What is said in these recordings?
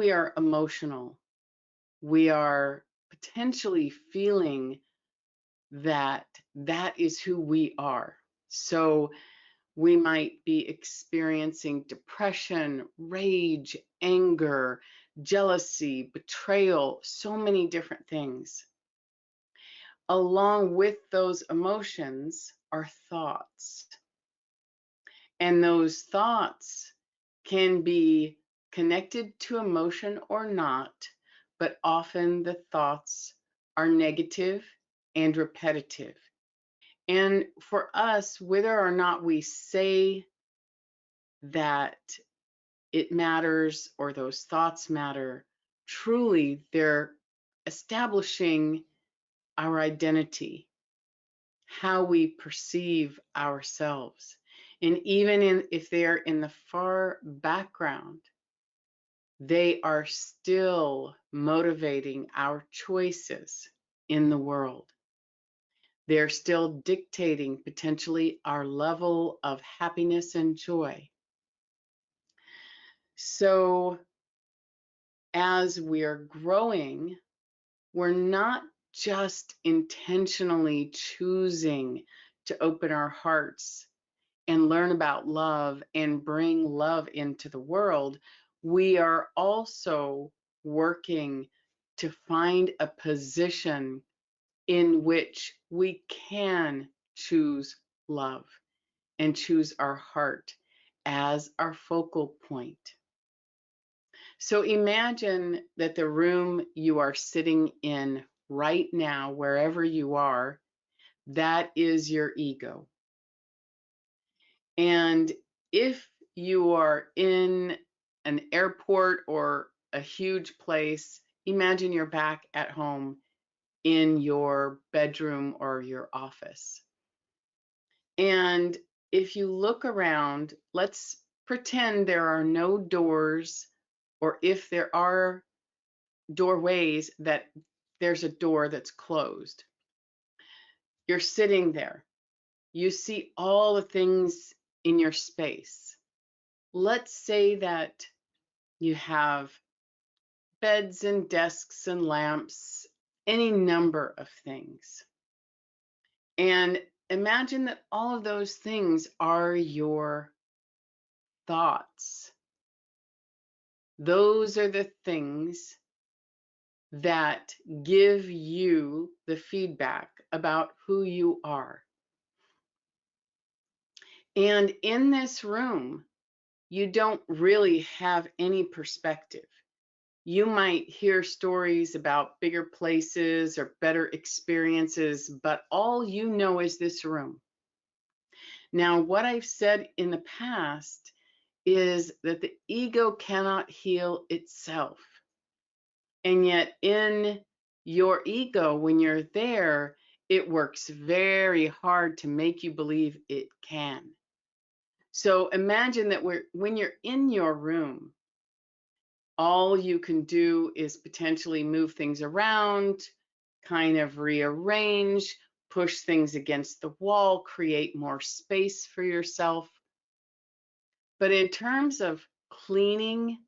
we are emotional, we are potentially feeling that that is who we are. So we might be experiencing depression, rage, anger, jealousy, betrayal, so many different things. Along with those emotions are thoughts. And those thoughts can be connected to emotion or not, but often the thoughts are negative and repetitive. And for us, whether or not we say that it matters or those thoughts matter, truly they're establishing our identity, how we perceive ourselves. And if they're in the far background, they are still motivating our choices in the world. They're still dictating potentially our level of happiness and joy. So as we're growing, we're not just intentionally choosing to open our hearts and learn about love and bring love into the world. We are also working to find a position in which we can choose love and choose our heart as our focal point. So imagine that the room you are sitting in right now, wherever you are, that is your ego. And if you are in an airport or a huge place, imagine you're back at home in your bedroom or your office. And if you look around, let's pretend there are no doors, or if there are doorways, that there's a door that's closed. You're sitting there. You see all the things in your space. Let's say that you have beds and desks and lamps, any number of things. And imagine that all of those things are your thoughts. Those are the things that give you the feedback about who you are. And in this room, you don't really have any perspective. You might hear stories about bigger places or better experiences, but all you know is this room. Now, what I've said in the past is that the ego cannot heal itself. And yet in your ego, when you're there, it works very hard to make you believe it can. So imagine that when you're in your room, all you can do is potentially move things around, kind of rearrange, push things against the wall, create more space for yourself. But in terms of cleaning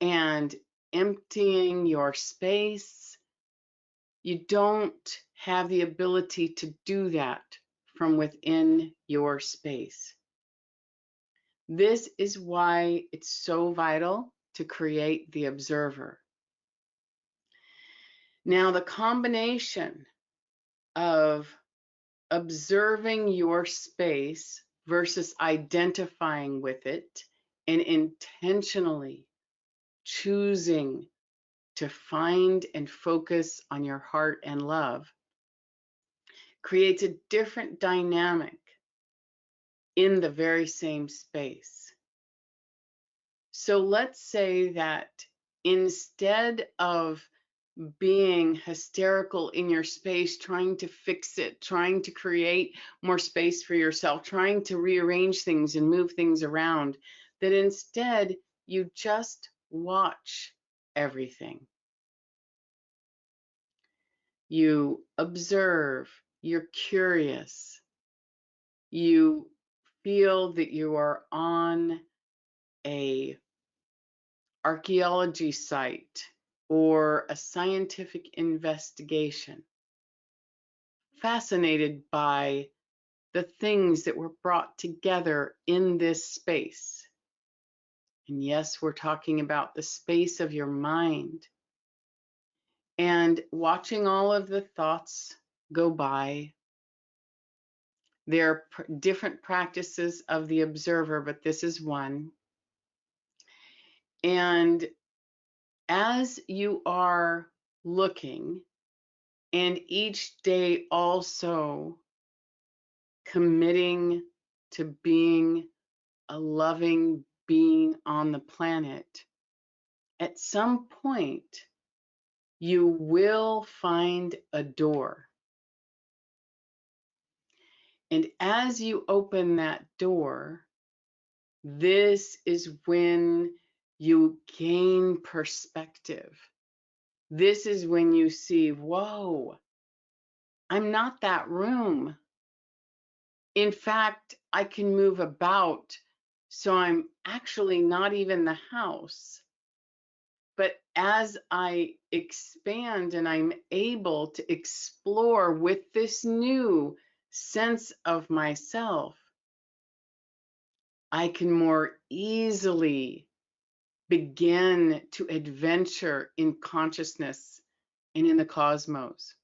and emptying your space, you don't have the ability to do that from within your space. This is why it's so vital to create the observer. Now, the combination of observing your space versus identifying with it and intentionally choosing to find and focus on your heart and love creates a different dynamic in the very same space. So let's say that instead of being hysterical in your space, trying to fix it, trying to create more space for yourself, trying to rearrange things and move things around, that instead you just watch everything. You observe, you're curious, you feel that you are on a archaeology site or a scientific investigation, fascinated by the things that were brought together in this space. And yes, we're talking about the space of your mind. And watching all of the thoughts go by. There are different practices of the observer, but this is one. And as you are looking, and each day also committing to being a loving being on the planet, at some point, you will find a door. And as you open that door, this is when you gain perspective. This is when you see, whoa, I'm not that room. In fact, I can move about, so I'm actually not even the house. But as I expand and I'm able to explore with this new sense of myself, I can more easily begin to adventure in consciousness and in the cosmos.